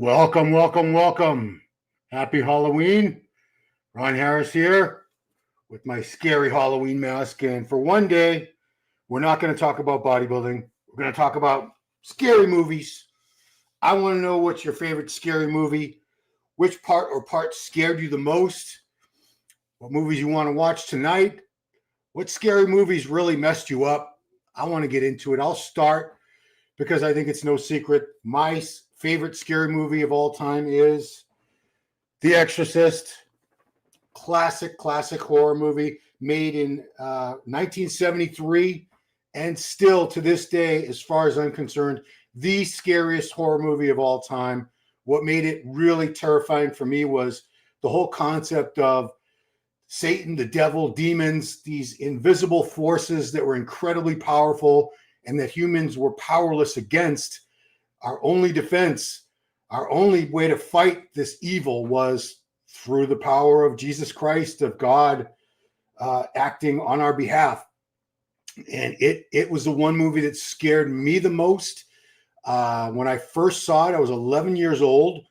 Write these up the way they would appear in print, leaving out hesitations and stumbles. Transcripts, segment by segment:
Welcome, welcome, welcome. Happy Halloween. Ron Harris here with my scary Halloween mask. And for one day, we're not going to talk about bodybuilding. We're going to talk about scary movies. I want to know what's your favorite scary movie, which part or parts scared you the most, what movies you want to watch tonight, what scary movies really messed you up. I want to get into it. I'll start because I think it's no secret. My favorite scary movie of all time is The Exorcist. Classic horror movie made in 1973 and still to this day, as far as I'm concerned, the scariest horror movie of all time. What made it really terrifying for me was the whole concept of Satan, the devil, demons, these invisible forces that were incredibly powerful and that humans were powerless against. Our only defense, our only way to fight this evil was through the power of Jesus Christ, of God acting on our behalf. And it was the one movie that scared me the most. When I first saw it, I was 11 years old.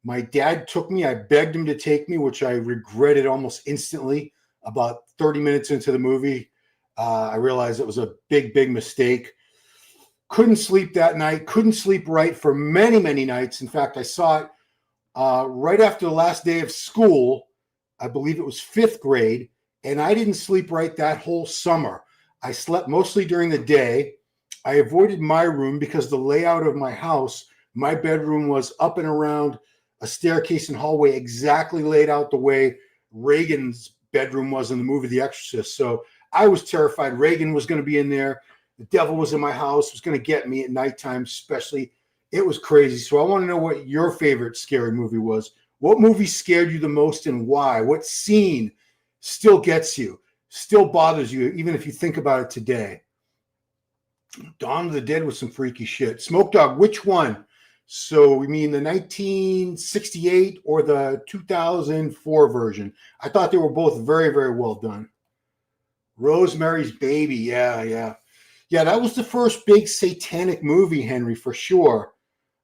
My dad took me. I begged him to take me, which I regretted almost instantly. About 30 minutes into the movie, I realized it was a big mistake. Couldn't sleep that night. Couldn't sleep right for many nights. In fact, I saw it right after the last day of school. I believe it was 5th grade. And I didn't sleep right that whole summer. I slept mostly during the day. I avoided my room because the layout of my house, my bedroom was up and around a staircase and hallway exactly laid out the way Reagan's bedroom was in the movie The Exorcist. So I was terrified Reagan was going to be in there. The devil was in my house, was going to get me at nighttime, especially. It was crazy. So I want to know what your favorite scary movie was. What movie scared you the most and why? What scene still gets you, still bothers you, even if you think about it today? Dawn of the Dead was some freaky shit. Smoke Dog, which one? So we mean the 1968 or the 2004 version? I thought they were both very well done. Rosemary's Baby, yeah, that was the first big satanic movie, Henry, for sure.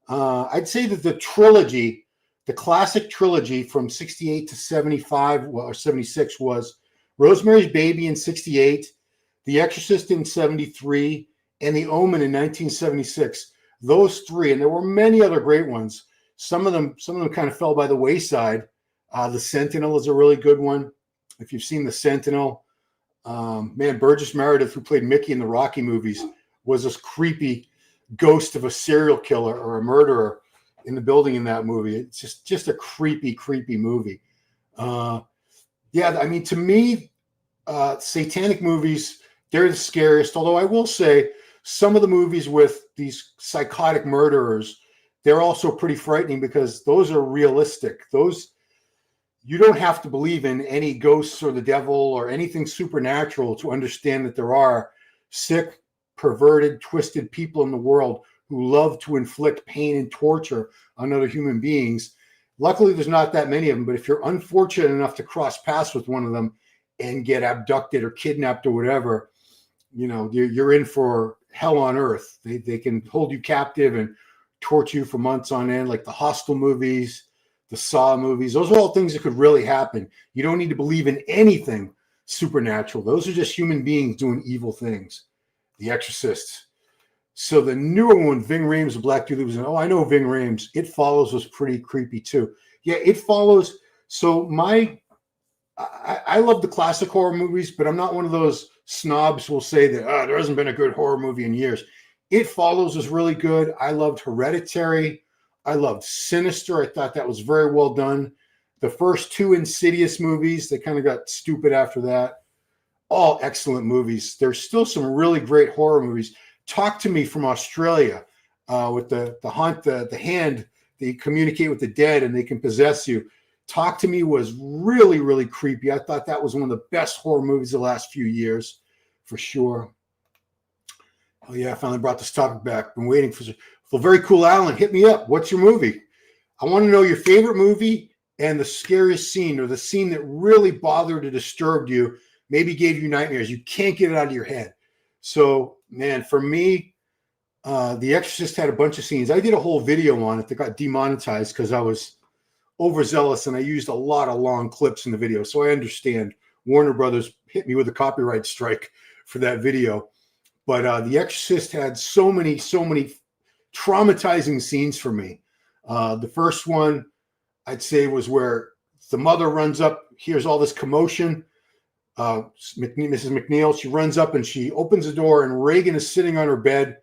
I'd say that the trilogy, the classic trilogy from 68 to 75 or 76 was Rosemary's Baby in 68, The Exorcist in 73, and The Omen in 1976. Those three, and there were many other great ones. Some of them kind of fell by the wayside. The Sentinel is a really good one. If you've seen The Sentinel, man, Burgess Meredith, who played Mickey in the Rocky movies, was this creepy ghost of a serial killer or a murderer in the building in that movie. It's just a creepy movie. Yeah, I mean, to me, satanic movies, they're the scariest. Although I will say some of the movies with these psychotic murderers, they're also pretty frightening because those are realistic. Those, you don't have to believe in any ghosts or the devil or anything supernatural to understand that there are sick, perverted, twisted people in the world who love to inflict pain and torture on other human beings. Luckily, there's not that many of them, but if you're unfortunate enough to cross paths with one of them and get abducted or kidnapped or whatever, you know, you're in for hell on earth. They can hold you captive and torture you for months on end, like the Hostel movies, the Saw movies. Those are all things that could really happen. You don't need to believe in anything supernatural. Those are just human beings doing evil things. The Exorcist. So the newer one, Ving Rhames, the black dude that was in, I know Ving Rhames. It Follows was pretty creepy too. Yeah, It Follows. So I love the classic horror movies, but I'm not one of those snobs who will say that there hasn't been a good horror movie in years. It Follows was really good. I loved Hereditary. I loved Sinister. I thought that was very well done. The first two Insidious movies, they kind of got stupid after that. All excellent movies. There's still some really great horror movies. Talk to Me from Australia with the hand. They communicate with the dead and they can possess you. Talk to Me was really creepy. I thought that was one of the best horror movies of the last few years, for sure. Oh yeah, I finally brought this topic back. Been waiting for. Well, very cool, Alan. Hit me up. What's your movie? I want to know your favorite movie and the scariest scene, or the scene that really bothered or disturbed you, maybe gave you nightmares. You can't get it out of your head. So, man, for me, The Exorcist had a bunch of scenes. I did a whole video on it that got demonetized because I was overzealous and I used a lot of long clips in the video. So I understand Warner Brothers hit me with a copyright strike for that video. But The Exorcist had so many traumatizing scenes for me. The first one I'd say was where the mother runs up, hears all this commotion. Mrs. McNeil, she runs up and she opens the door, and Reagan is sitting on her bed,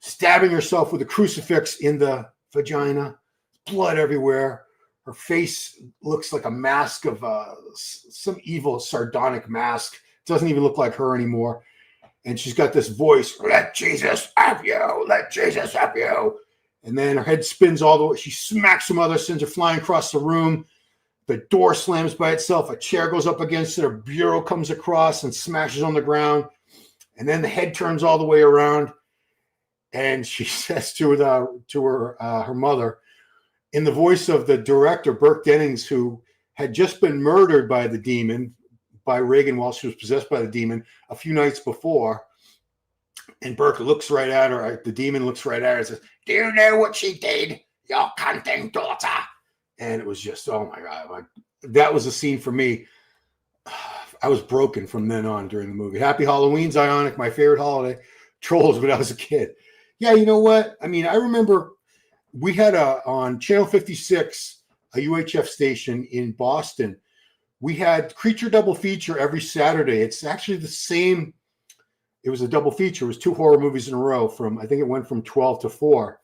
stabbing herself with a crucifix in the vagina, blood everywhere. Her face looks like a mask of some evil, sardonic mask. It doesn't even look like her anymore. And she's got this voice, "Let Jesus have you, let Jesus have you." And then her head spins all the way. She smacks her mother, sends her flying across the room. The door slams by itself. A chair goes up against it. A bureau comes across and smashes on the ground. And then the head turns all the way around. And she says to her mother, in the voice of the director, Burke Dennings, who had just been murdered by the demon, by Reagan while she was possessed by the demon a few nights before. And Burke looks right at her. The demon looks right at her and says, "Do you know what she did, your cunting daughter?" And it was just, oh my God. That was a scene for me. I was broken from then on during the movie. Happy Halloween's Ionic, my favorite holiday. Trolls when I was a kid. Yeah, you know what? I mean, I remember we had on Channel 56, a UHF station in Boston, we had Creature Double Feature every Saturday. It's actually the same. It was a double feature. It was 2 horror movies in a row I think it went from 12 to 4.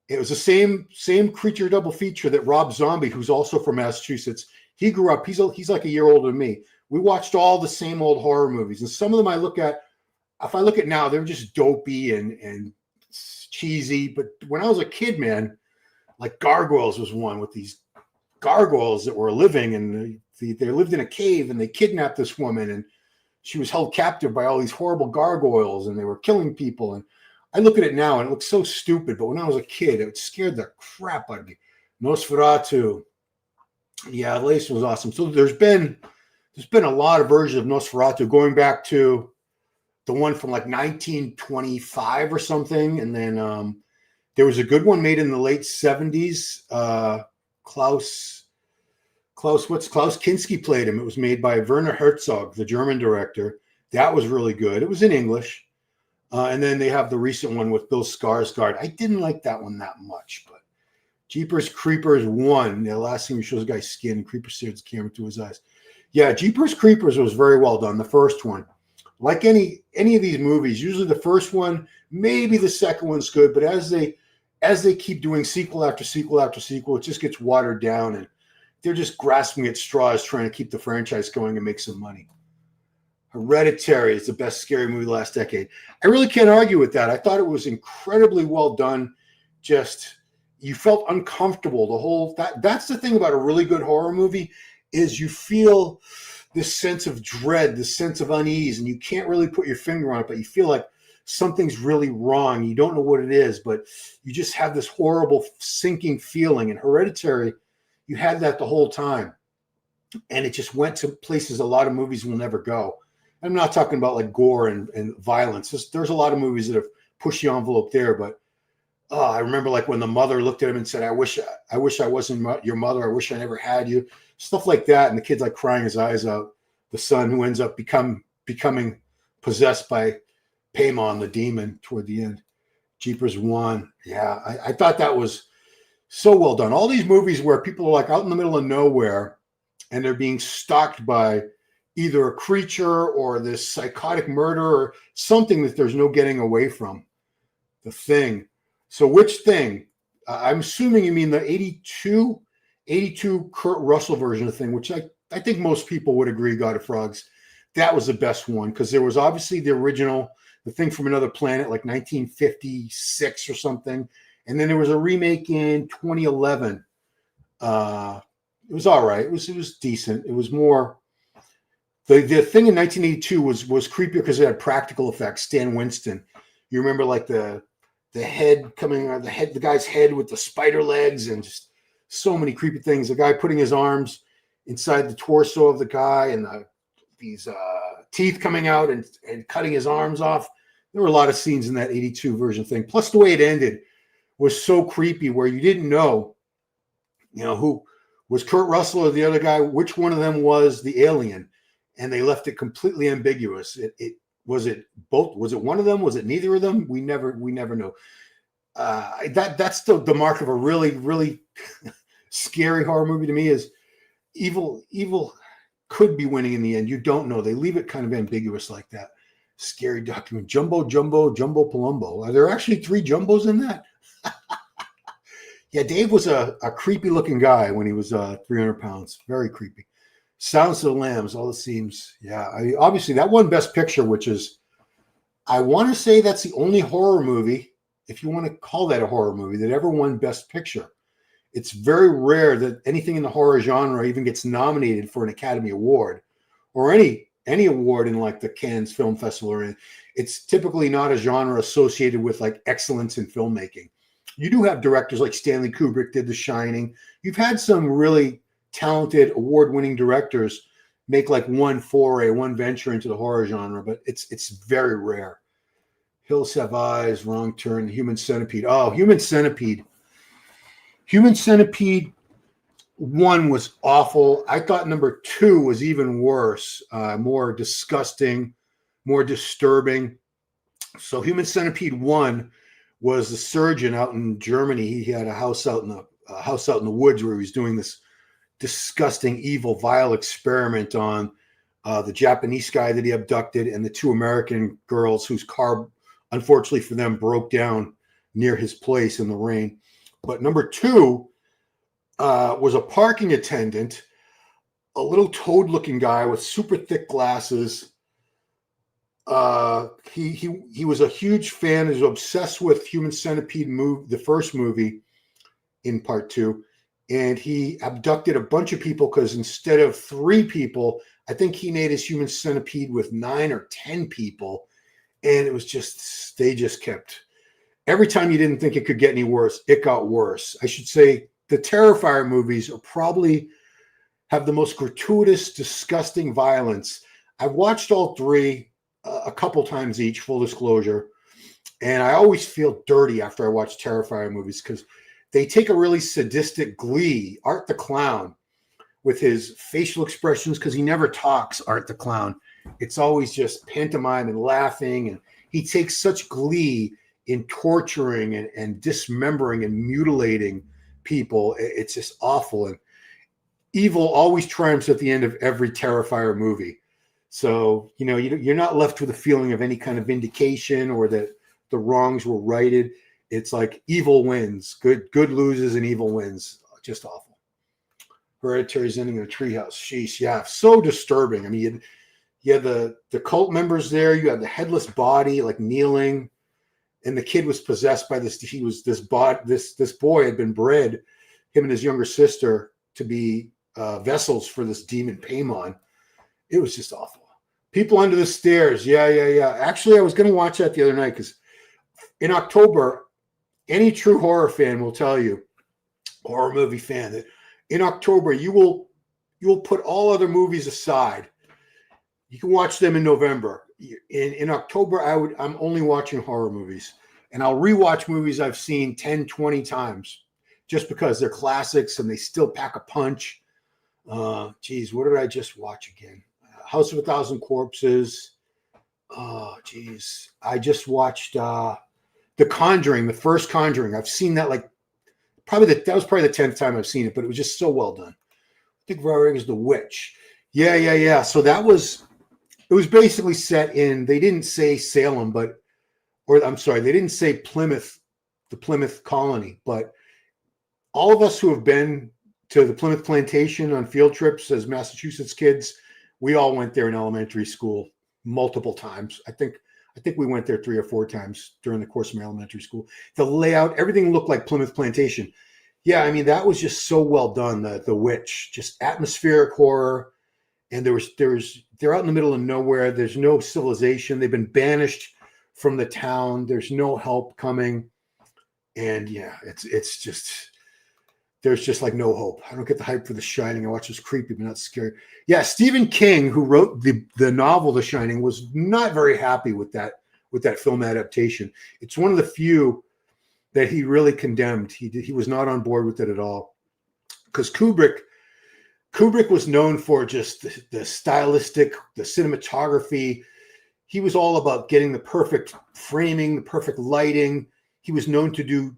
It was the same Creature Double Feature that Rob Zombie, who's also from Massachusetts, he grew up. He's like a year older than me. We watched all the same old horror movies. And some of them if I look at now, they're just dopey and cheesy. But when I was a kid, man, like Gargoyles was one with these gargoyles that were living, and they lived in a cave, and they kidnapped this woman, and she was held captive by all these horrible gargoyles, and they were killing people. And I look at it now and it looks so stupid, but when I was a kid, it scared the crap out of me. Nosferatu. Yeah, the latest was awesome. So there's been a lot of versions of Nosferatu, going back to the one from like 1925 or something. And then there was a good one made in the late 70s. Klaus Kinski played him. It was made by Werner Herzog, the German director. That was really good. It was in English. And then they have the recent one with Bill Skarsgård. I didn't like that one that much, but Jeepers Creepers 1, the last thing shows a guy's skin, Creeper stares the camera to his eyes. Yeah, Jeepers Creepers was very well done, the first one. Like any of these movies, usually the first one, maybe the second one's good, but as they keep doing sequel after sequel after sequel, it just gets watered down, and they're just grasping at straws trying to keep the franchise going and make some money. Hereditary is the best scary movie of the last decade. I really can't argue with that. I thought it was incredibly well done. Just, you felt uncomfortable. That's the thing about a really good horror movie, is you feel this sense of dread, this sense of unease, and you can't really put your finger on it, but you feel like something's really wrong. You don't know what it is, but you just have this horrible sinking feeling. In Hereditary, you had that the whole time. And it just went to places a lot of movies will never go. I'm not talking about like gore and violence. There's a lot of movies that have pushed the envelope there, but I remember like when the mother looked at him and said, I wish I wasn't your mother. I wish I never had you. Stuff like that. And the kid's like crying his eyes out. The son who ends up becoming possessed by Paimon, the demon, toward the end. Jeepers 1. Yeah, I thought that was so well done. All these movies where people are like out in the middle of nowhere and they're being stalked by either a creature or this psychotic murder or something that there's no getting away from. The Thing. So which Thing? I'm assuming you mean the 82 Kurt Russell version of Thing, which I think most people would agree, God of Frogs. That was the best one, because there was obviously the original, The Thing from Another Planet, like 1956 or something. And then there was a remake in 2011. It was all right. It was decent. It was more... The Thing in 1982 was creepier because it had practical effects. Stan Winston. You remember like the head coming out, the guy's head with the spider legs, and just so many creepy things. The guy putting his arms inside the torso of the guy, and these teeth coming out and cutting his arms off. There were a lot of scenes in that 82 version thing. Plus the way it ended was so creepy where you didn't know, who was Kurt Russell or the other guy, which one of them was the alien. And they left it completely ambiguous. Was it both? Was it one of them? Was it neither of them? We never know. That's the mark of a really, really scary horror movie to me is evil could be winning in the end. You don't know. They leave it kind of ambiguous like that. Scary document. Jumbo Palumbo. Are there actually 3 Jumbos in that? Yeah, Dave was a creepy looking guy when he was 300 pounds. Very creepy. Silence of the Lambs, all it seems. Yeah, obviously that won Best Picture, which is, I want to say that's the only horror movie, if you want to call that a horror movie, that ever won Best Picture. It's very rare that anything in the horror genre even gets nominated for an Academy Award or any award in like the Cannes Film Festival. It's typically not a genre associated with like excellence in filmmaking. You do have directors like Stanley Kubrick did The Shining. You've had some really talented award-winning directors make like one venture into the horror genre, but it's very rare. Hills Have Eyes, Wrong Turn, Human Centipede. Oh, Human Centipede. Human Centipede 1 was awful. I thought number 2 was even worse, more disgusting, more disturbing. So Human Centipede 1 was the surgeon out in Germany. He had a house out in the woods where he was doing this disgusting, evil, vile experiment on the Japanese guy that he abducted and the 2 American girls whose car, unfortunately for them, broke down near his place in the rain. But number 2 was a parking attendant, a little toad-looking guy with super thick glasses. He was a huge fan. He was obsessed with Human Centipede the first movie in part 2. And he abducted a bunch of people because instead of 3 people, I think he made his Human Centipede with 9 or 10 people. And it was just, they just kept, every time you didn't think it could get any worse, it got worse. I should say the Terrifier movies are probably have the most gratuitous, disgusting violence. I've watched all 3 a couple times each, full disclosure. And I always feel dirty after I watch Terrifier movies because they take a really sadistic glee. Art the Clown, with his facial expressions, because he never talks, Art the Clown. It's always just pantomime and laughing. And he takes such glee in torturing and dismembering and mutilating people. It's just awful. And evil always triumphs at the end of every Terrifier movie. So, you're not left with a feeling of any kind of vindication or that the wrongs were righted. It's like evil wins, good loses, and evil wins. Just awful. Hereditary's ending in a treehouse. Sheesh, yeah, so disturbing. I mean, you had the cult members there. You had the headless body like kneeling, and the kid was possessed by this. This boy had been bred, him and his younger sister, to be vessels for this demon Paimon. It was just awful. People Under the Stairs. Yeah. Actually, I was going to watch that the other night because in October, any true horror fan will tell you, horror movie fan, that in October you will put all other movies aside. You can watch them in November. In October, I'm only watching horror movies, and I'll rewatch movies I've seen 10, 20 times just because they're classics and they still pack a punch. What did I just watch again? House of a Thousand Corpses. I just watched The Conjuring, the first Conjuring. I've seen that that was probably the 10th time I've seen it, but it was just so well done. I think Rodriguez The Witch. Yeah. So it was basically set in, they didn't say Salem, they didn't say Plymouth, the Plymouth colony, but all of us who have been to the Plymouth Plantation on field trips as Massachusetts kids, we all went there in elementary school multiple times. I think we went there 3 or 4 times during the course of my elementary school. The layout, everything looked like Plymouth Plantation. Yeah, I mean, that was just so well done. The Witch, just atmospheric horror. And they're out in the middle of nowhere. There's no civilization. They've been banished from the town. There's no help coming. And yeah, it's just, there's just like no hope. I don't get the hype for The Shining. I watch this creepy, but not scary. Yeah, Stephen King, who wrote the novel The Shining, was not very happy with that with that film adaptation. It's one of the few that he really condemned. He was not on board with it at all, because Kubrick was known for just the stylistic, the cinematography. He was all about getting the perfect framing, the perfect lighting. He was known to do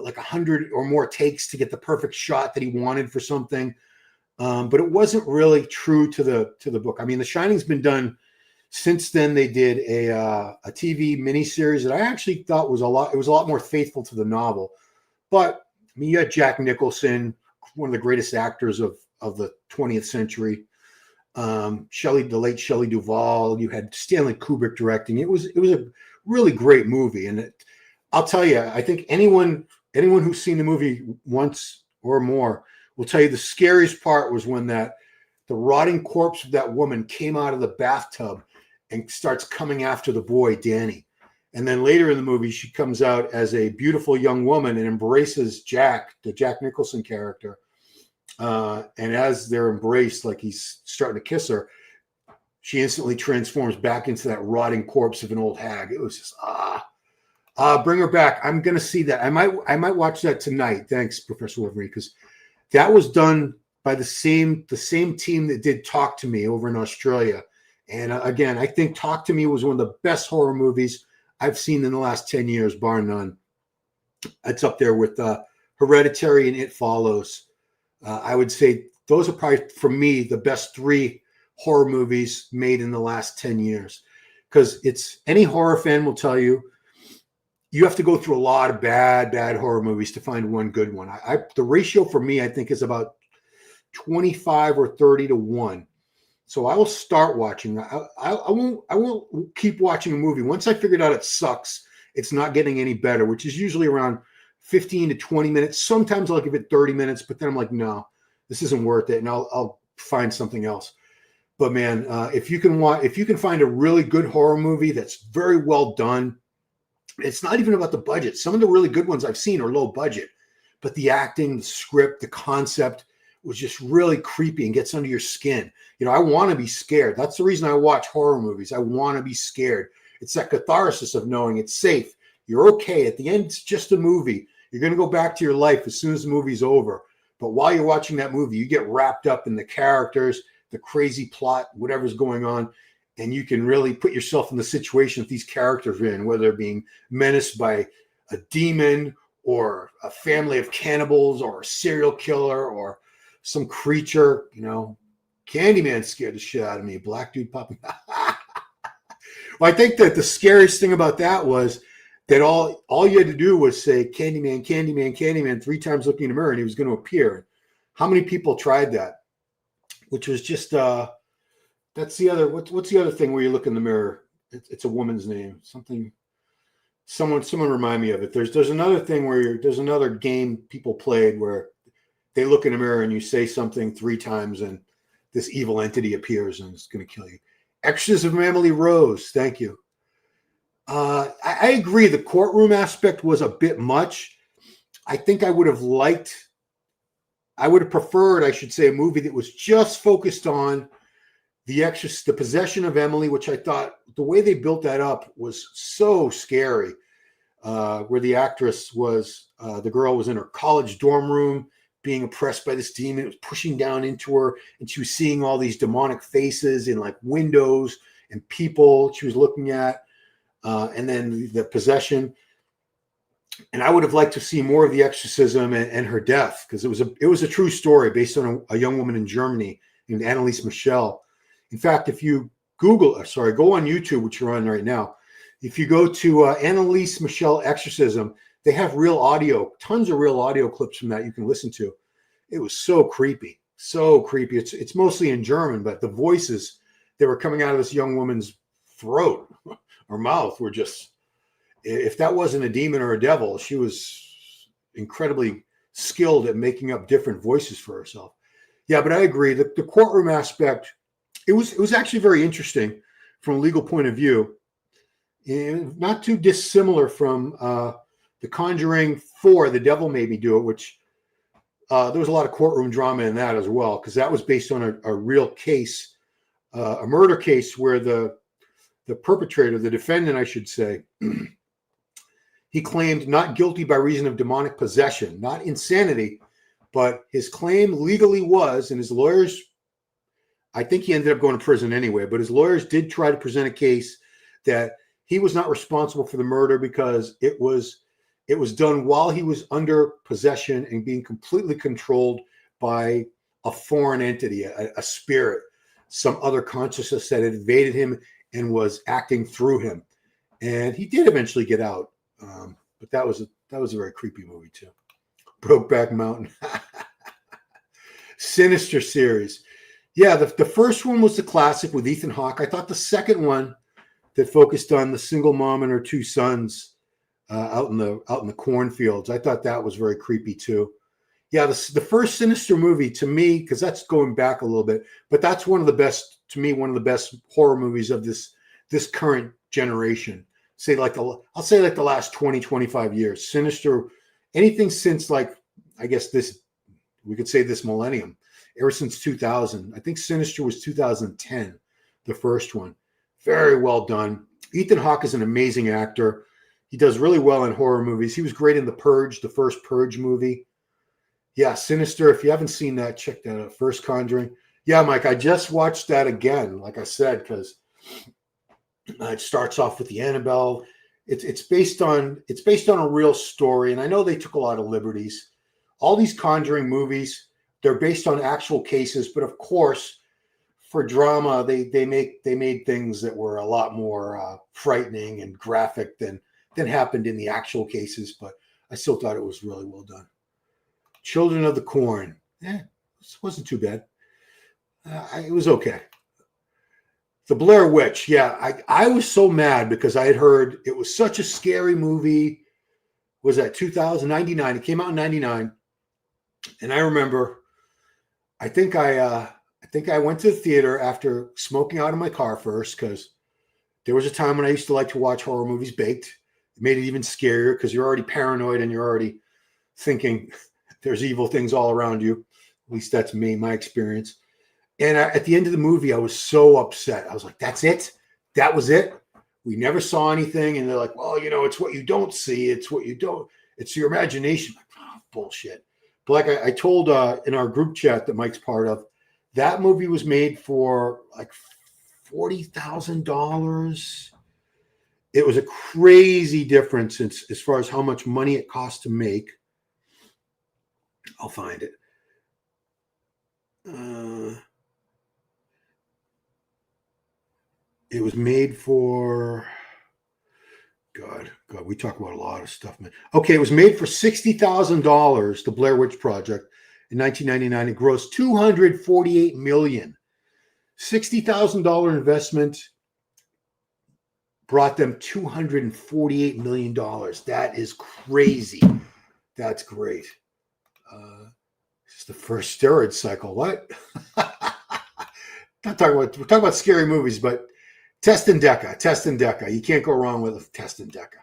like 100 or more takes to get the perfect shot that he wanted for something. But it wasn't really true to the book. I mean, The Shining's been done since then. They did a TV miniseries that I actually thought it was a lot more faithful to the novel. But I mean, you had Jack Nicholson, one of the greatest actors of the 20th century. The late Shelley Duvall. You had Stanley Kubrick directing. It was a really great movie, and I'll tell you, I think anyone who's seen the movie once or more will tell you the scariest part was when the rotting corpse of that woman came out of the bathtub and starts coming after the boy, Danny. And then later in the movie, she comes out as a beautiful young woman and embraces Jack, the Jack Nicholson character. And as they're embraced, like he's starting to kiss her, she instantly transforms back into that rotting corpse of an old hag. It was just, bring her back. I'm going to see that. I might watch that tonight. Thanks, Professor Wolverine, because that was done by the same team that did Talk to Me over in Australia. And again, I think Talk to Me was one of the best horror movies I've seen in the last 10 years, bar none. It's up there with Hereditary and It Follows. I would say those are probably, for me, the best 3 horror movies made in the last 10 years. Because any horror fan will tell you, you have to go through a lot of bad horror movies to find one good one. The ratio for me, I think, is about 25 or 30 to 1. So I will start watching. I won't keep watching a movie. Once I figured out it sucks, it's not getting any better, which is usually around 15 to 20 minutes. Sometimes I'll give it 30 minutes, but then I'm like, no, this isn't worth it, and I'll find something else. But man, if you can find a really good horror movie that's very well done, it's not even about the budget. Some of the really good ones I've seen are low budget, but the acting, the script, the concept was just really creepy and gets under your skin. I want to be scared. That's the reason I watch horror movies. I want to be scared. It's that catharsis of knowing it's safe. You're okay. At the end, it's just a movie. You're going to go back to your life as soon as the movie's over. But while you're watching that movie, you get wrapped up in the characters, the crazy plot, whatever's going on. And you can really put yourself in the situation that these characters are in, whether they're being menaced by a demon or a family of cannibals or a serial killer or some creature. Candyman scared the shit out of me. Black dude popping. Well, I think that the scariest thing about that was that all you had to do was say Candyman, Candyman, Candyman 3 times looking in the mirror, and he was going to appear. How many people tried that? Which was just that's the other. What's the other thing where you look in the mirror? It's a woman's name. Someone remind me of it. There's another thing where there's another game people played where they look in the mirror and you say something 3 times and this evil entity appears and it's going to kill you. Exorcist of Emily Rose. Thank you. I agree. The courtroom aspect was a bit much. I think I would have preferred, I should say, a movie that was just focused on the Exorcist, the possession of Emily, which I thought the way they built that up was so scary. Where the actress was, the girl was in her college dorm room being oppressed by this demon. It was pushing down into her, and she was seeing all these demonic faces in like windows and people she was looking at. And then the possession. And I would have liked to see more of the exorcism and her death, because it was a true story based on a young woman in Germany named Anneliese Michel. In fact, if you go on YouTube, which you're on right now, if you go to Anneliese Michel exorcism, they have real audio, tons of real audio clips from that you can listen to. It was so creepy, so creepy. It's mostly in German, but the voices that were coming out of this young woman's throat or mouth were just, if that wasn't a demon or a devil, she was incredibly skilled at making up different voices for herself. Yeah, but I agree. The courtroom aspect, it was actually very interesting from a legal point of view, and not too dissimilar from The Conjuring 4, The Devil Made Me Do It, which there was a lot of courtroom drama in that as well, because that was based on a real case, a murder case where the perpetrator, the defendant, I should say, he claimed not guilty by reason of demonic possession, not insanity, but his claim legally was, and his lawyers, I think he ended up going to prison anyway, but his lawyers did try to present a case that he was not responsible for the murder because it was done while he was under possession and being completely controlled by a foreign entity, a spirit, some other consciousness that had invaded him and was acting through him. And he did eventually get out, but that was a very creepy movie too. Brokeback Mountain. Sinister series. Yeah, the first one was the classic with Ethan Hawke. I thought the second one that focused on the single mom and her two sons out in the cornfields, I thought that was very creepy too. Yeah, the first Sinister movie to me, because that's going back a little bit, but that's one of the best horror movies of this current generation. I'll say the last 20, 25 years. Sinister, anything since we could say this millennium, ever since 2000. I think Sinister was 2010, the first one. Very well done. Ethan Hawke is an amazing actor. He does really well in horror movies. He was great in The Purge, the first Purge movie. Yeah, Sinister. If you haven't seen that, check that out. First Conjuring. Yeah, Mike, I just watched that again, like I said, because it starts off with the Annabelle. It's based on a real story, and I know they took a lot of liberties. All these Conjuring movies, they're based on actual cases, but of course, for drama, they made things that were a lot more frightening and graphic than happened in the actual cases. But I still thought it was really well done. Children of the Corn. It wasn't too bad. It was okay. The Blair Witch. Yeah, I was so mad because I had heard it was such a scary movie. Was that 2099? It came out in 99. And I remember, I think I went to the theater after smoking out of my car first, because there was a time when I used to like to watch horror movies baked. It made it even scarier because you're already paranoid and you're already thinking there's evil things all around you. At least that's me, my experience. And at the end of the movie, I was so upset. I was like, that's it? That was it? We never saw anything. And they're like, well, it's what you don't see. It's what you don't. It's your imagination. Like, oh, bullshit. But like I told in our group chat that Mike's part of, that movie was made for like $40,000. It was a crazy difference as far as how much money it cost to make. I'll find it. It was made for, God, we talk about a lot of stuff, man. Okay, it was made for $60,000, the Blair Witch Project, in 1999. It grossed $248 million. $60,000 investment brought them $248 million. That is crazy. That's great. It's the first steroid cycle. What? We're talking about scary movies, but Test and Deca. You can't go wrong with Test and Deca.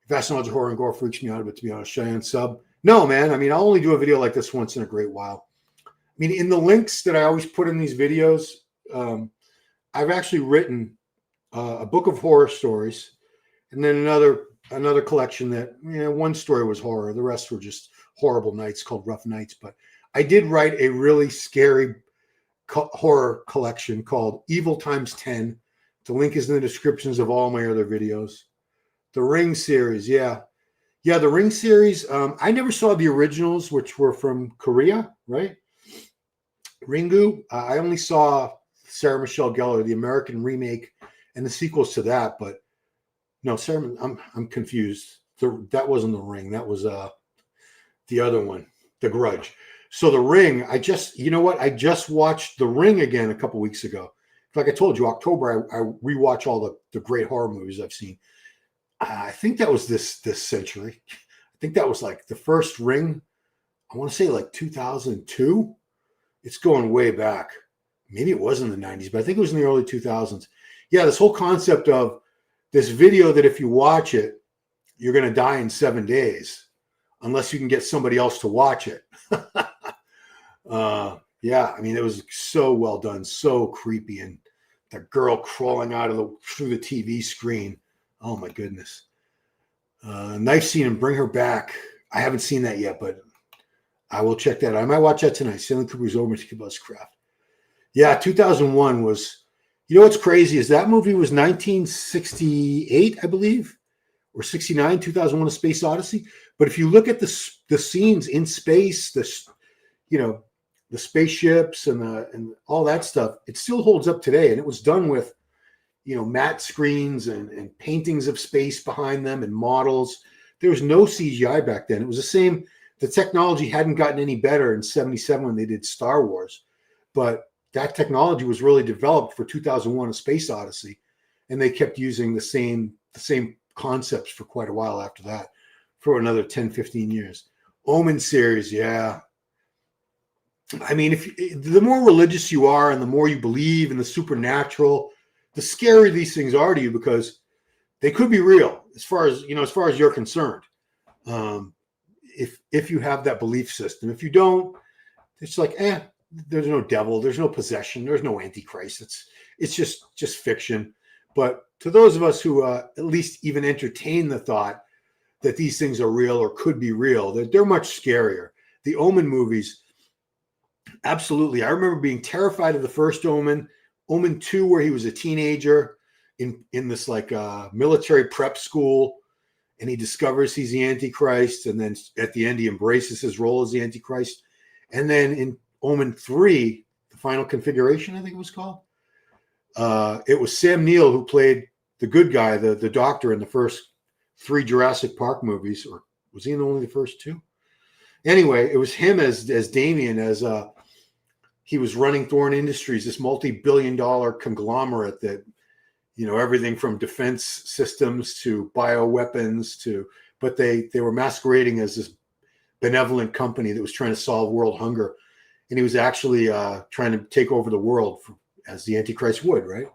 Vast knowledge of horror and gore freaks me out, but to be honest, Cheyenne sub. No, man. I mean, I'll only do a video like this once in a great while. I mean, in the links that I always put in these videos, I've actually written a book of horror stories, and then another collection that, one story was horror, the rest were just horrible nights called Rough Nights. But I did write a really scary horror collection called Evil Times 10. The link is in the descriptions of all my other videos. The Ring series, yeah, the Ring series. I never saw the originals, which were from Korea, right? Ringu. I only saw Sarah Michelle Gellar, the American remake, and the sequels to that. But no, Sarah, I'm confused. That wasn't The Ring. That was the other one, The Grudge. So The Ring. I just watched The Ring again a couple weeks ago. Like I told you, October, I rewatch all the great horror movies I've seen. I think that was this century. I think that was like the first Ring. I want to say like 2002. It's going way back. Maybe it was in the 90s, but I think it was in the early 2000s. Yeah, this whole concept of this video that if you watch it, you're going to die in 7 days unless you can get somebody else to watch it. Yeah, I mean, it was so well done, so creepy and the girl crawling out of through the TV screen. Oh my goodness. Knife scene and Bring Her Back. I haven't seen that yet, but I will check that out. I might watch that tonight. Stanley Kubrick's Over Meticulous Craft. Yeah, 2001 was, you know what's crazy is that movie was 1968, I believe, or 69, 2001 A Space Odyssey. But if you look at the scenes in space, the spaceships and all that stuff, it still holds up today. And it was done with, matte screens and paintings of space behind them and models. There was no CGI back then. It was the same. The technology hadn't gotten any better in 77 when they did Star Wars, but that technology was really developed for 2001 A Space Odyssey, and they kept using the same concepts for quite a while after that, for another 10, 15 years. Omen series, yeah. I mean, the more religious you are and the more you believe in the supernatural, the scarier these things are to you, because they could be real as far as you're concerned. If you have that belief system. If you don't, it's like, there's no devil, there's no possession, there's no antichrist. It's just fiction. But to those of us who at least even entertain the thought that these things are real or could be real, they're much scarier. The Omen movies, absolutely. I remember being terrified of the first Omen, Omen 2, where he was a teenager in this like military prep school, and he discovers he's the Antichrist, and then at the end he embraces his role as the Antichrist. And then in Omen 3, The Final Configuration, I think it was called, it was Sam Neill who played the good guy, the doctor in the first 3 Jurassic Park movies, or was he in only the first 2? Anyway, it was him as Damien, as he was running Thorne Industries, this multi-billion-dollar conglomerate that, everything from defense systems to bioweapons but they were masquerading as this benevolent company that was trying to solve world hunger. And he was actually trying to take over the world as the Antichrist would, right?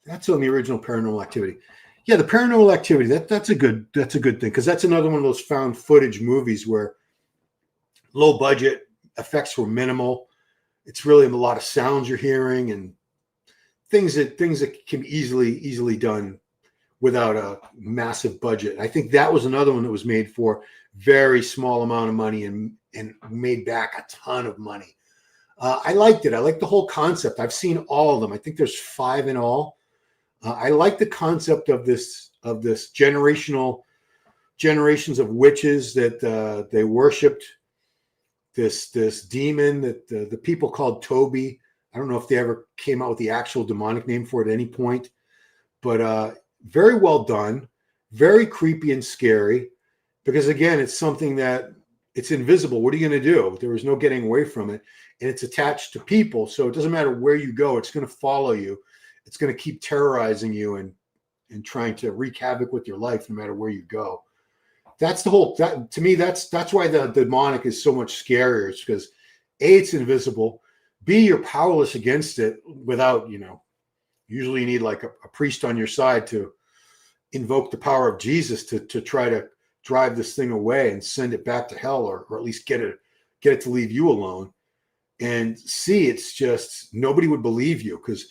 That's on the original Paranormal Activity. Yeah, the Paranormal Activity, that's a good thing, because that's another one of those found footage movies where low budget, effects were minimal. It's really a lot of sounds you're hearing and things that can be easily done without a massive budget. I think that was another one that was made for very small amount of money and made back a ton of money. I liked it. I liked the whole concept. I've seen all of them. I think there's 5 in all. I like the concept of this generations of witches that they worshipped this demon that the people called Toby. I don't know if they ever came out with the actual demonic name for it at any point, but very well done, very creepy and scary, because again, it's something that it's invisible. What are you going to do? There was no getting away from it, and it's attached to people, so it doesn't matter where you go. It's going to follow you. It's going to keep terrorizing you and trying to wreak havoc with your life no matter where you go. That's the whole. To me, that's why the demonic is so much scarier. It's because A, it's invisible. B, you're powerless against it without, usually you need like a priest on your side to invoke the power of Jesus to try to drive this thing away and send it back to hell, or at least get it to leave you alone. And C, it's just nobody would believe you, because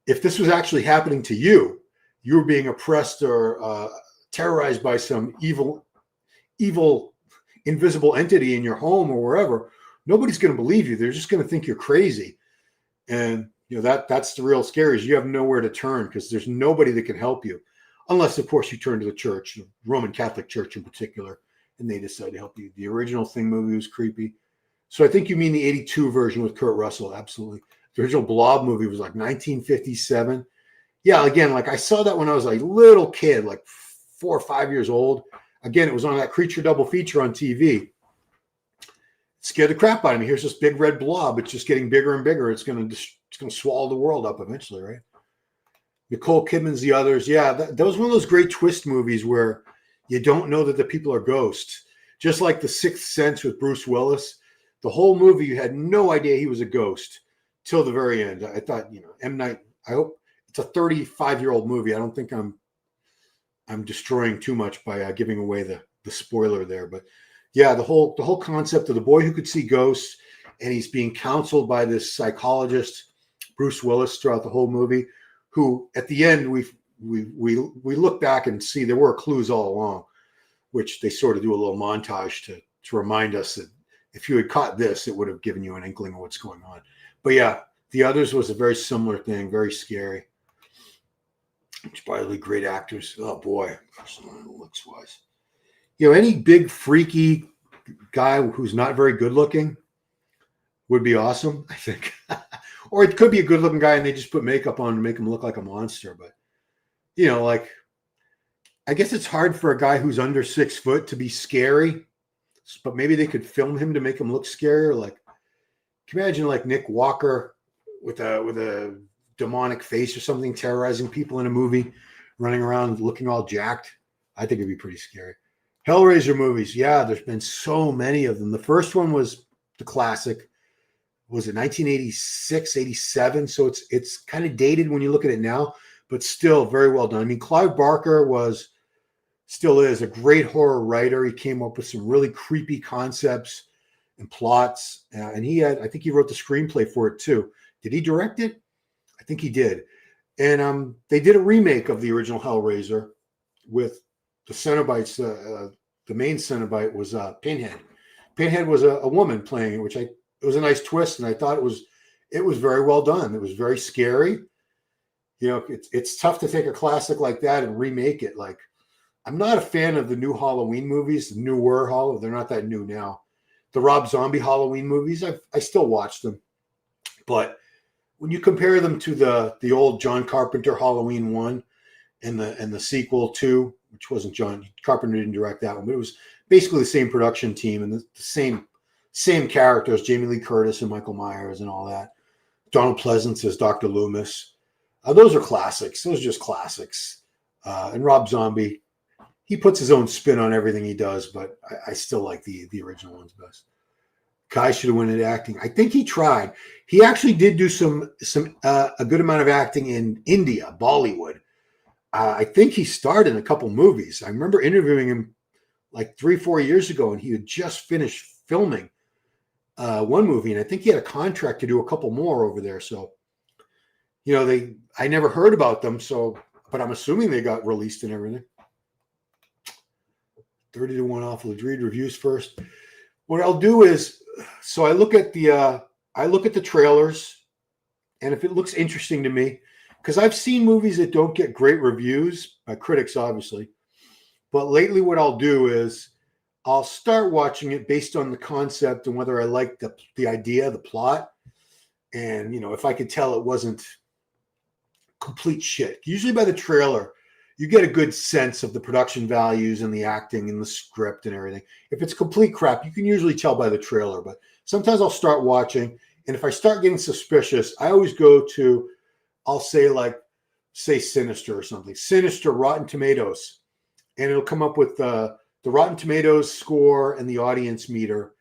if this was actually happening to you, you were being oppressed or terrorized by some evil, invisible entity in your home or wherever, nobody's going to believe you. They're just going to think you're crazy. And that's the real scary, is you have nowhere to turn, because there's nobody that can help you, unless of course you turn to the church, the Roman Catholic Church in particular, and they decide to help you. The original Thing movie was creepy. So I think you mean the 82 version with Kurt Russell. Absolutely. The original Blob movie was like 1957. Yeah, again, like I saw that when I was a little kid, like 4 or 5 years old. Again, it was on that Creature double feature on TV. It scared the crap out of me. Here's this big red blob. It's just getting bigger and bigger. It's going to swallow the world up eventually, right? Nicole Kidman's The Others. Yeah, that was one of those great twist movies where you don't know that the people are ghosts. Just like The Sixth Sense with Bruce Willis. The whole movie, you had no idea he was a ghost till the very end. I thought, M. Night, I hope it's a 35-year-old movie. I don't think I'm destroying too much by giving away the spoiler there. But yeah, the whole concept of the boy who could see ghosts, and he's being counseled by this psychologist, Bruce Willis throughout the whole movie, who at the end we look back and see there were clues all along, which they sort of do a little montage to remind us that if you had caught this, it would have given you an inkling of what's going on. But yeah, The Others was a very similar thing, very scary. Which, by the way, great actors. Oh boy, looks wise. Any big freaky guy who's not very good looking would be awesome, I think. Or it could be a good looking guy and they just put makeup on to make him look like a monster. But like, I guess it's hard for a guy who's under 6 foot to be scary. But maybe they could film him to make him look scarier. Like, can you imagine like Nick Walker with a demonic face or something, terrorizing people in a movie, running around looking all jacked? I think it'd be pretty scary. Hellraiser movies, yeah, there's been so many of them. The first one was the classic. Was it 1986, 87? So it's kind of dated when you look at it now, but still very well done. I mean, Clive Barker still is a great horror writer. He came up with some really creepy concepts and plots, and I think he wrote the screenplay for it too. Did he direct it? I think he did. And they did a remake of the original Hellraiser with the Cenobites. The main Cenobite was Pinhead. Pinhead was a woman playing it, it was a nice twist, and I thought it was very well done. It was very scary. It's tough to take a classic like that and remake it. Like, I'm not a fan of the new Halloween movies, the newer Halloween. They're not that new now. The Rob Zombie Halloween movies, I still watch them. But when you compare them to the old John Carpenter Halloween 1 and the sequel 2, which wasn't John Carpenter, didn't direct that one, but it was basically the same production team and the same characters, Jamie Lee Curtis and Michael Myers and all that. Donald Pleasance as Dr. Loomis. Those are classics. Those are just classics. And Rob Zombie, he puts his own spin on everything he does, but I still like the original ones best. Kai should have went into acting. I think he tried. He actually did do a good amount of acting in India, Bollywood. I think he starred in a couple movies. I remember interviewing him like 3-4 years ago, and he had just finished filming one movie, and I think he had a contract to do a couple more over there. So, I never heard about them. So, but I'm assuming they got released and everything. 30-1 off. We'll read reviews first. What I'll do is, so I look at the trailers, and if it looks interesting to me, because I've seen movies that don't get great reviews by critics, obviously. But lately, what I'll do is I'll start watching it based on the concept and whether I like the idea, the plot, and if I could tell it wasn't complete shit. Usually, by the trailer, you get a good sense of the production values and the acting and the script and everything. If it's complete crap, you can usually tell by the trailer. But sometimes I'll start watching, and if I start getting suspicious, I always go to, I'll say Sinister or something. Sinister, Rotten Tomatoes. And it'll come up with the Rotten Tomatoes score and the audience meter.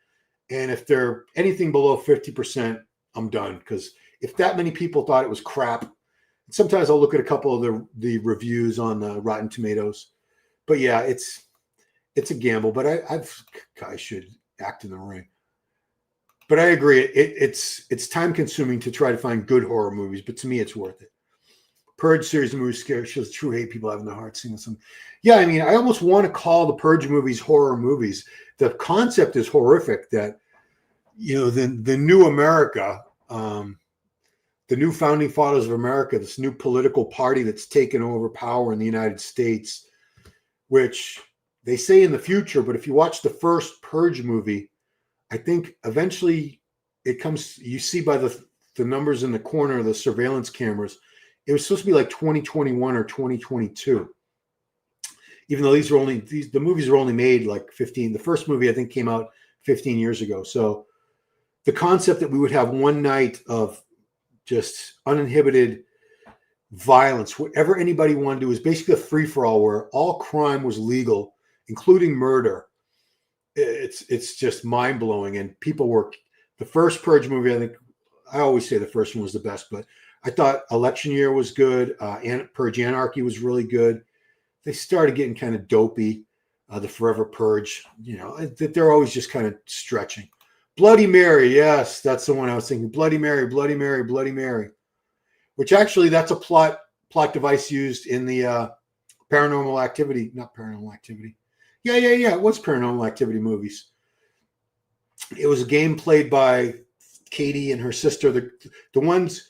And if they're anything below 50%, I'm done. Because if that many people thought it was crap, sometimes I'll look at a couple of the reviews on the Rotten Tomatoes. But yeah, it's a gamble. But I should act in the ring. But I agree. It's time consuming to try to find good horror movies. But to me, it's worth it. Purge series of movies shows true hate people having the heart seeing some. Yeah, I mean, I almost want to call the Purge movies horror movies. The concept is horrific. That the new America, the new founding fathers of America, this new political party that's taken over power in the United States, which they say in the future, but if you watch the first Purge movie, I think eventually it comes, you see by the numbers in the corner of the surveillance cameras, it was supposed to be like 2021 or 2022. Even though the movies were only made like 15. The first movie I think came out 15 years ago. So the concept that we would have one night of just uninhibited violence, whatever anybody wanted to do, is basically a free-for-all where all crime was legal, including murder. It's just mind-blowing. And people were, the first Purge movie, I think, I always say the first one was the best, but I thought Election Year was good. Purge Anarchy was really good. They started getting kind of dopey. The Forever Purge, they're always just kind of stretching. Bloody Mary, yes, that's the one I was thinking. Bloody Mary, Bloody Mary, Bloody Mary. which actually that's a plot device used in the Paranormal Activity, not Paranormal Activity. Yeah. It was Paranormal Activity movies. It was a game played by Katie and her sister. The ones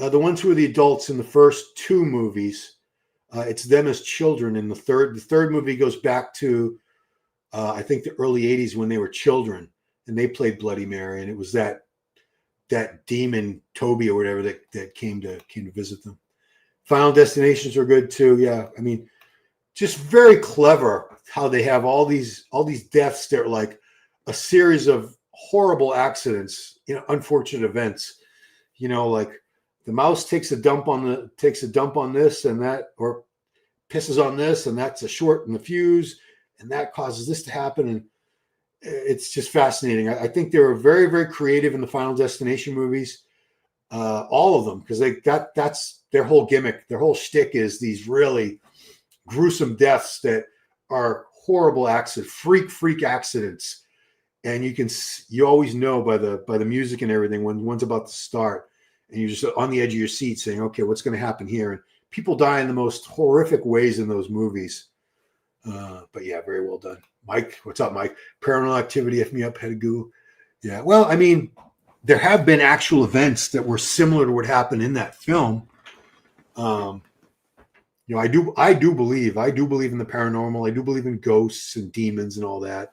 who were the adults in the first two movies. It's them as children in the third. The third movie goes back to I think the early '80s when they were children, and they played Bloody Mary, and it was that demon Toby or whatever that came to visit them. Final Destinations are good too. Yeah, I mean, just very clever how they have all these deaths that are like a series of horrible accidents, unfortunate events. Like the mouse takes a dump on this and that, or pisses on this, and that's a short in the fuse, and that causes this to happen. And it's just fascinating. I think they were very, very creative in the Final Destination movies, all of them, because that's their whole gimmick. Their whole shtick is these really gruesome deaths that are horrible accidents, freak accidents. And you always know by the music and everything when one's about to start, and you're just on the edge of your seat saying, okay, what's going to happen here? And people die in the most horrific ways in those movies. But yeah, very well done. Mike, what's up, Mike? Paranormal Activity, F me up, head of goo. Yeah, well, I mean, there have been actual events that were similar to what happened in that film. I do believe in the paranormal. I do believe in ghosts and demons and all that.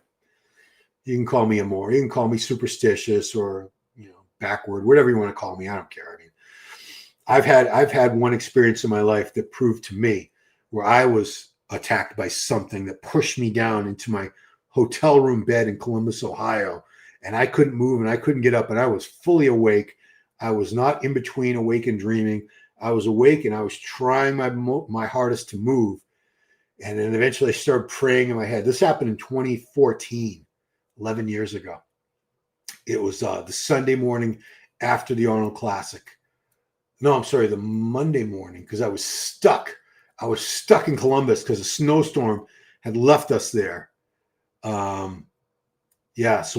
You can call me you can call me superstitious or backward, whatever you want to call me. I don't care. I mean, I've had one experience in my life that proved to me where I was attacked by something that pushed me down into my hotel room bed in Columbus, Ohio, and I couldn't move and I couldn't get up, and I was fully awake. I was not in between awake and dreaming. I was awake and I was trying my hardest to move, and then eventually I started praying in my head. This happened in 2014, 11 years ago. It was the Sunday morning after the Arnold Classic. No, I'm sorry, the Monday morning, because I was stuck. I was stuck in Columbus because a snowstorm had left us there. So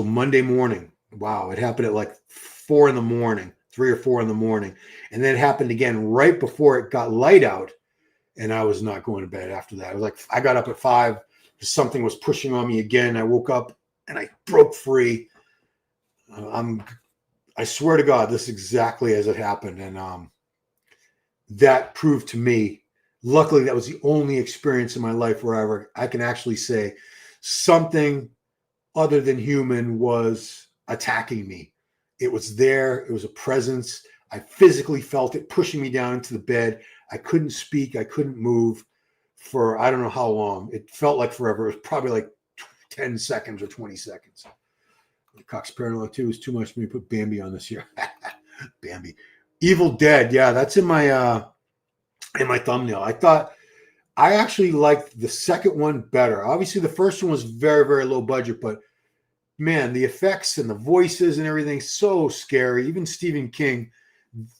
Monday morning. Wow, it happened at like 4 in the morning, 3 or 4 in the morning. And then it happened again right before it got light out. And I was not going to bed after that. I got up at 5 because something was pushing on me again. I woke up and I broke free. I swear to God, this is exactly as it happened. And that proved to me, luckily, that was the only experience in my life where I can actually say something other than human was attacking me. It was there. It was a presence. I physically felt it pushing me down into the bed. I couldn't speak. I couldn't move for I don't know how long. It felt like forever. It was probably like 10 seconds or 20 seconds. Cox Paranormal 2 is too much for me to put Bambi on this year. Bambi. Evil Dead. Yeah, that's in my thumbnail. I actually liked the second one better. Obviously, the first one was very, very low budget, but man, the effects and the voices and everything, so scary. Even Stephen King,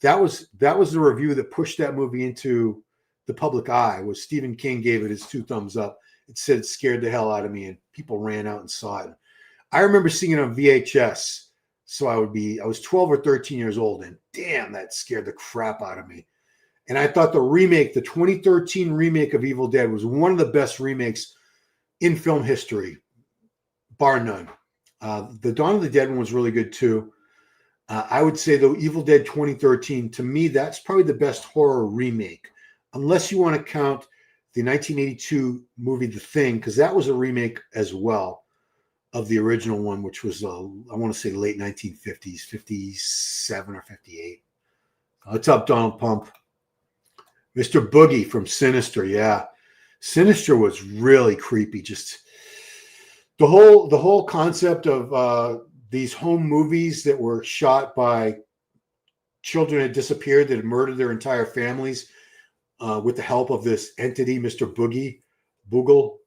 that was the review that pushed that movie into the public eye. Was Stephen King gave it his 2 thumbs up. It said it scared the hell out of me, and people ran out and saw it. I remember seeing it on VHS. So I was 12 or 13 years old, and damn, that scared the crap out of me. And I thought the 2013 remake of Evil Dead was one of the best remakes in film history, bar none. The Dawn of the Dead one was really good too. I would say though, Evil Dead 2013, to me, that's probably the best horror remake, unless you want to count the 1982 movie The Thing, because that was a remake as well of the original one, which was, I want to say late 1950s, 57 or 58. What's up, Donald Pump? Mr. Boogie from Sinister, yeah. Sinister was really creepy. Just the whole concept of these home movies that were shot by children that disappeared, that had murdered their entire families with the help of this entity, Mr. Boogle.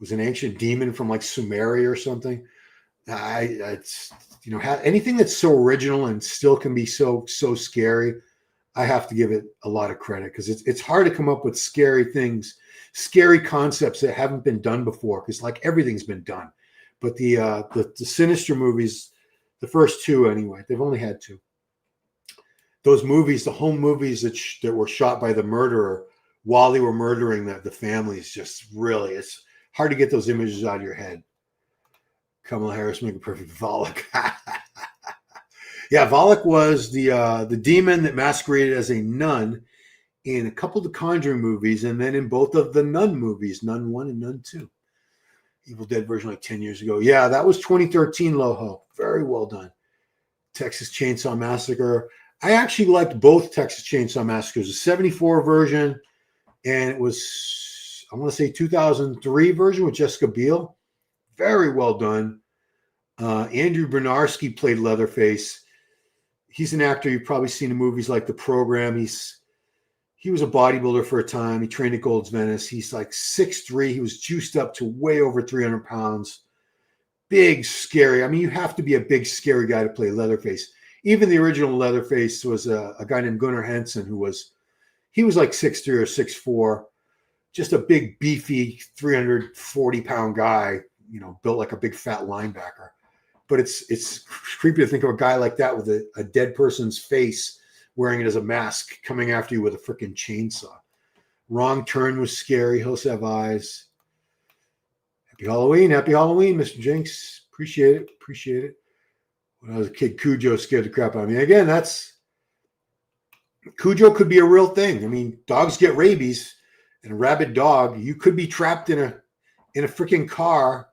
Was an ancient demon from like Sumeria or something. Anything that's so original and still can be so scary, I have to give it a lot of credit, because it's hard to come up with scary things, scary concepts that haven't been done before, because like everything's been done. But the Sinister movies, the first 2 anyway, they've only had 2. those movies, the home movies that were shot by the murderer while they were murdering the families, just really, it's hard to get those images out of your head. Kamala Harris making perfect Volok. Yeah, Volok was the demon that masqueraded as a nun in a couple of the Conjuring movies, and then in both of the Nun movies, Nun 1 and Nun 2. Evil Dead version like 10 years ago. Yeah, that was 2013, Loho. Very well done. Texas Chainsaw Massacre. I actually liked both Texas Chainsaw Massacres, the 74 version, and it was, I want to say 2003 version with Jessica Biel. Very well done. Andrew Bernarski played Leatherface. He's an actor you've probably seen in movies like The Program. He was a bodybuilder for a time. He trained at Gold's Venice. He's like 6'3". He was juiced up to way over 300 pounds. Big, scary. I mean, you have to be a big, scary guy to play Leatherface. Even the original Leatherface was a guy named Gunnar Henson he was like 6'3" or 6'4", just a big, beefy, 340-pound guy, built like a big, fat linebacker. But it's creepy to think of a guy like that with a dead person's face, wearing it as a mask, coming after you with a freaking chainsaw. Wrong Turn was scary. Hills Have Eyes. Happy Halloween, Mr. Jinx. Appreciate it. When I was a kid, Cujo scared the crap out of me. Again, Cujo could be a real thing. I mean, dogs get rabies, and a rabid dog, you could be trapped in a freaking car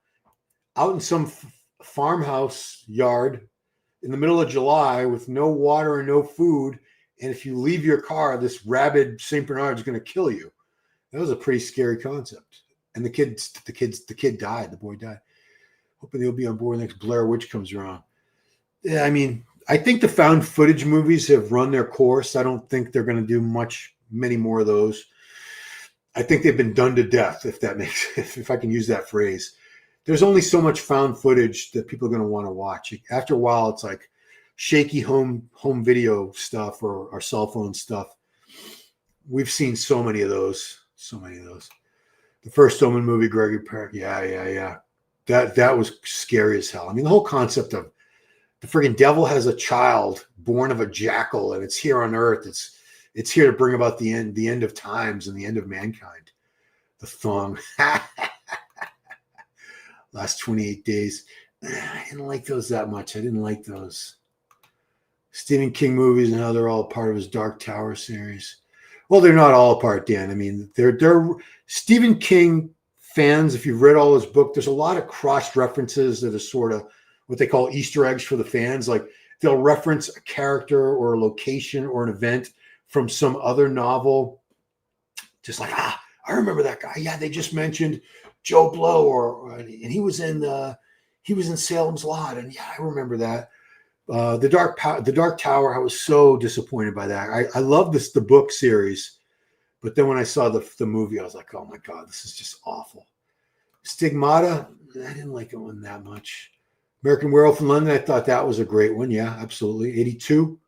out in some farmhouse yard in the middle of July with no water and no food. And if you leave your car, this rabid St. Bernard is going to kill you. That was a pretty scary concept. And the kid died. The boy died. Hoping he'll be on board when the next Blair Witch comes around. Yeah, I mean, I think the found footage movies have run their course. I don't think they're going to do many more of those. I think they've been done to death, if I can use that phrase. There's only so much found footage that people are going to want to watch. After a while, it's like shaky home video stuff or cell phone stuff. We've seen so many of those. The first Omen movie, Gregory Peck. Yeah. That was scary as hell. I mean, the whole concept of the friggin' devil has a child born of a jackal, and it's here on Earth. It's here to bring about the end of times and the end of mankind. The thong. Last 28 days. I didn't like those that much. I didn't like those. Stephen King movies and how they're all part of his Dark Tower series. Well, they're not all apart, Dan. I mean, they're Stephen King fans. If you've read all his book, there's a lot of cross references that are sort of what they call Easter eggs for the fans. Like they'll reference a character or a location or an event from some other novel. Just like, I remember that guy. Yeah, they just mentioned Joe Blow, and he was in Salem's Lot, and yeah, I remember that. The Dark Tower. I was so disappointed by that. I love the book series, but then when I saw the movie, I was like, oh my god, this is just awful. Stigmata. I didn't like it one that much. American Werewolf in London. I thought that was a great one. Yeah, absolutely. 82.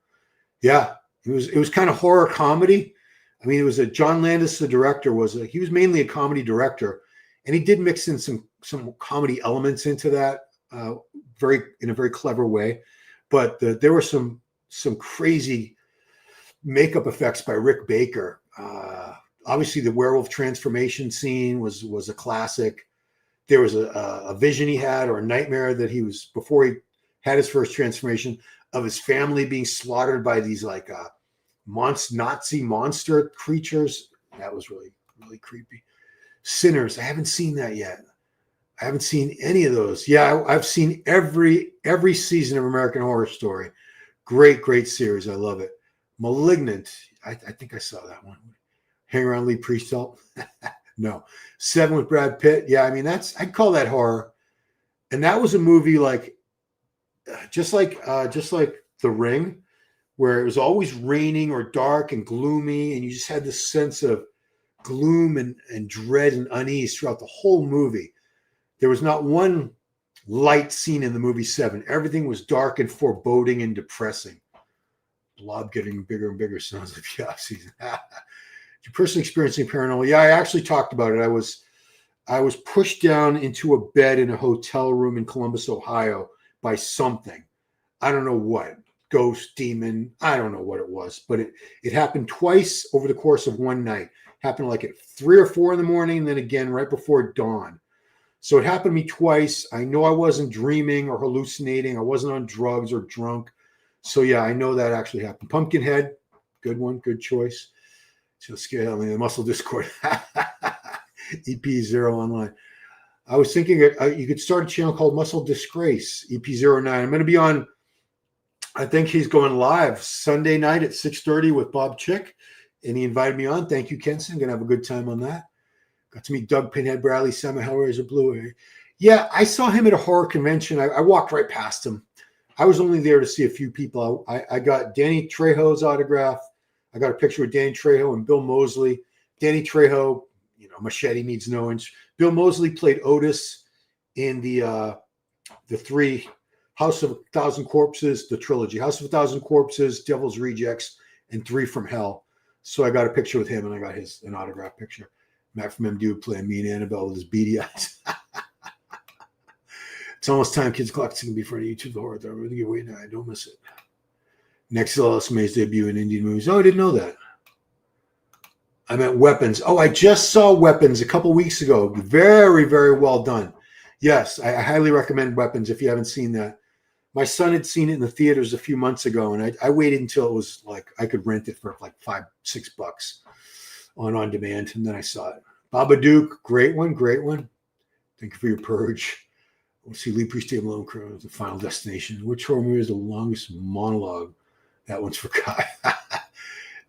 Yeah, it was kind of horror comedy. I mean, it was John Landis, the director, he was mainly a comedy director, and he did mix in some comedy elements into that in a very clever way. But there were some crazy makeup effects by Rick Baker. Obviously, the werewolf transformation scene was a classic. There was a vision he had, or a nightmare that before he had his first transformation, of his family being slaughtered by these like Nazi monster creatures. That was really, really creepy. Sinners. I haven't seen that yet. I haven't seen any of those. Yeah, I've seen every season of American Horror Story. Great series. I love it. Malignant. I think I saw that one. Hang Around Lee Priestelt. No. 7 with Brad Pitt. Yeah, I mean I'd call that horror. And that was a movie like just like The Ring, where it was always raining or dark and gloomy, and you just had this sense of gloom and dread and unease throughout the whole movie. There was not one light scene in the movie 7. Everything was dark and foreboding and depressing. Blob getting bigger and bigger sounds like yeah. You personally experiencing paranormal? Yeah, I actually talked about it. I was pushed down into a bed in a hotel room in Columbus, Ohio by something. I don't know what. ghost, demon. I don't know what it was, but it happened twice over the course of one night. Happened like at 3 or 4 in the morning, and then again right before dawn. So it happened to me twice. I know I wasn't dreaming or hallucinating. I wasn't on drugs or drunk. So yeah, I know that actually happened. Pumpkinhead, good one, good choice. So scale, I mean, the Muscle Discord. EP0 online. I was thinking you could start a channel called Muscle Disgrace, EP09. I'm going to be on, I think he's going live Sunday night at 6:30 with Bob Chick, and he invited me on. Thank you, Kenson. Going to have a good time on that. Got to meet Doug Pinhead Bradley, Sam Hellraiser Blue. Yeah, I saw him at a horror convention. I walked right past him. I was only there to see a few people. I got Danny Trejo's autograph. I got a picture with Danny Trejo and Bill Moseley. Danny Trejo, you know, machete needs no inch. Bill Moseley played Otis in the 3 House of a Thousand Corpses, the trilogy, House of a Thousand Corpses, Devil's Rejects, and 3 from Hell. So I got a picture with him, and I got an autograph picture. Matt from MD playing me and Annabelle with his beady eyes. It's almost time Kids Clock's going to be for a YouTube horror. I'm going to give away now. I don't miss it. Next LS May's debut in Indian movies. Oh, I didn't know that. I meant Weapons. Oh, I just saw Weapons a couple weeks ago. Very, very well done. Yes, I highly recommend Weapons if you haven't seen that. My son had seen it in the theaters a few months ago, and I waited until it was like I could rent it for like $5-6 on demand, and then I saw it. Babadook, great one, great one. Thank you for your purge. We'll see Lee Priest Table Alone Crow, The Final Destination. Which horror movie is the longest monologue? That one's for Kai.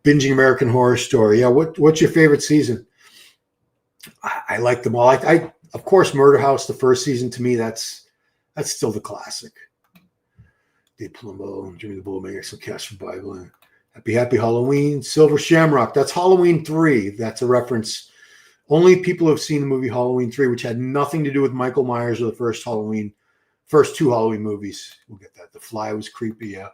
Binging American Horror Story. Yeah, what's your favorite season? I like them all. I of course, Murder House, the first season, to me, that's still the classic. Dave Palumbo, Jimmy the Bullmaker, some Cast for Bible. Happy Halloween. Silver Shamrock. That's Halloween 3. That's a reference. Only people who have seen the movie Halloween 3, which had nothing to do with Michael Myers or the first 2 Halloween movies. We'll get that. The Fly was creepy, yeah.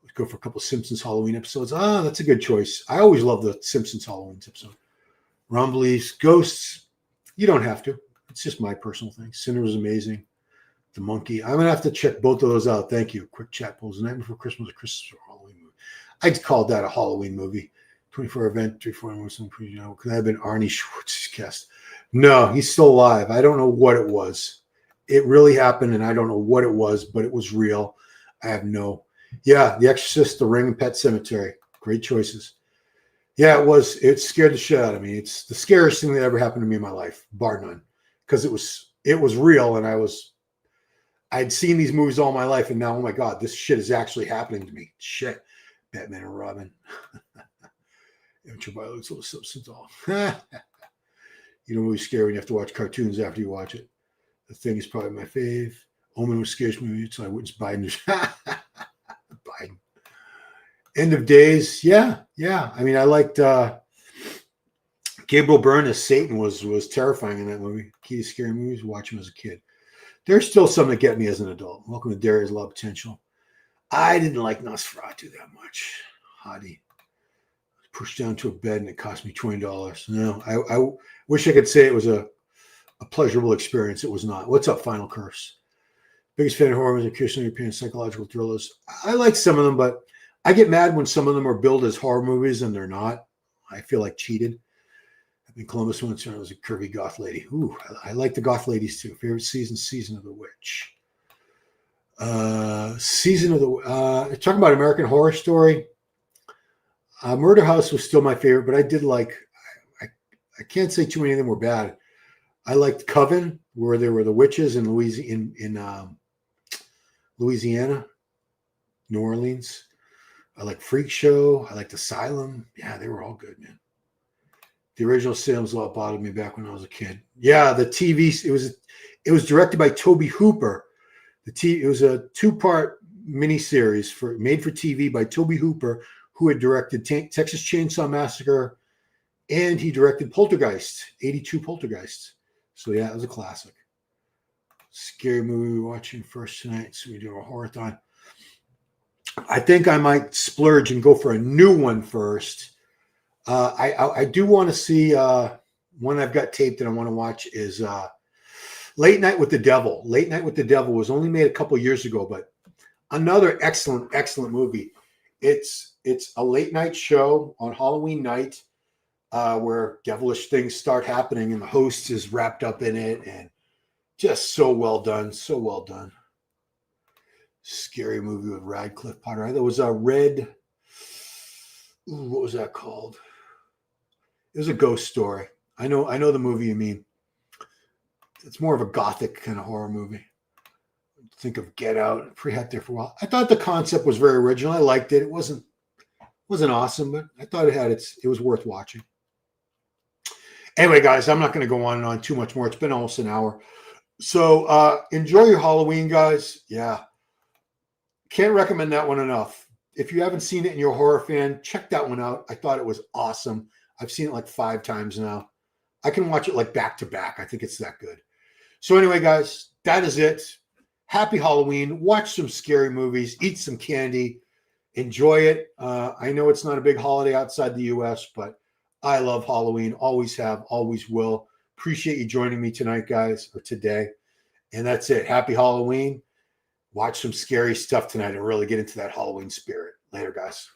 Let's go for a couple Simpsons Halloween episodes. That's a good choice. I always love the Simpsons Halloween episode. Ron believes Ghosts. You don't have to. It's just my personal thing. Sinner was amazing. The Monkey. I'm going to have to check both of those out. Thank you. Quick chat polls. The Night Before Christmas, a Christmas or Halloween movie. I'd call that a Halloween movie. 24 event, 3-4 months. Could that have been Arnie Schwartz's cast? No, he's still alive. I don't know what it was. It really happened, and I don't know what it was, but it was real. I have no. Yeah, The Exorcist, The Ring, and Pet Sematary. Great choices. Yeah, it was. It scared the shit out of me. It's the scariest thing that ever happened to me in my life, bar none, because it was real, and I'd seen these movies all my life, and now, oh my God, this shit is actually happening to me. Shit. Batman and Robin. Amateur violence, little substance off. You know, movie's scary when you have to watch cartoons after you watch it. The Thing is probably my fave. Omen was a scary movie, so I witnessed Biden. Biden. End of Days. Yeah. I mean, I liked Gabriel Byrne as Satan was terrifying in that movie. Key to scary movies, watch him as a kid. There's still some that get me as an adult. Welcome to Darius Law Potential. I didn't like Nosferatu that much. Hottie. Pushed down to a bed and it cost me $20. No, I wish I could say it was a pleasurable experience. It was not. What's up, Final Curse? Biggest fan of horror movies, Christian European psychological thrillers. I like some of them, but I get mad when some of them are billed as horror movies and they're not. I feel like cheated. I've been Columbus once when I was a curvy goth lady. Ooh, I like the goth ladies too. Favorite season of the Witch. Talking about American Horror Story. Murder House was still my favorite, but I did like. I can't say too many of them were bad. I liked Coven, where there were the witches in Louisiana, New Orleans. I like Freak Show. I liked Asylum. Yeah, they were all good, man. The original Salem's Lot bothered me back when I was a kid. Yeah, the TV. It was directed by Tobe Hooper. It was a 2-part miniseries made for TV by Tobe Hooper, who had directed Texas Chainsaw Massacre, and he directed Poltergeist, 82 Poltergeists. So yeah, it was a classic. Scary movie we're watching first tonight, so we do a horror-thon. I think I might splurge and go for a new one first. I do want to see one I've got taped that I want to watch is Late Night with the Devil. Late Night with the Devil was only made a couple years ago, but Another excellent movie. It's a late night show on Halloween night where devilish things start happening, and the host is wrapped up in it, and just so well done, so well done. Scary movie with Radcliffe Potter. There was a red. Ooh, what was that called? It was a ghost story. I know the movie you mean. It's more of a gothic kind of horror movie. Think of Get Out. Pretty had there for a while. I thought the concept was very original. I liked it. It wasn't awesome, but I thought it was worth watching. Anyway, guys, I'm not going to go on and on too much more. It's been almost an hour. So enjoy your Halloween, guys. Yeah. Can't recommend that one enough. If you haven't seen it and you're a horror fan, check that one out. I thought it was awesome. I've seen it like 5 times now. I can watch it like back to back. I think it's that good. So anyway, guys, that is it. Happy Halloween. Watch some scary movies. Eat some candy. Enjoy it. I know it's not a big holiday outside the U.S., but I love Halloween. Always have, always will. Appreciate you joining me tonight, guys, or today. And that's it. Happy Halloween. Watch some scary stuff tonight and really get into that Halloween spirit. Later, guys.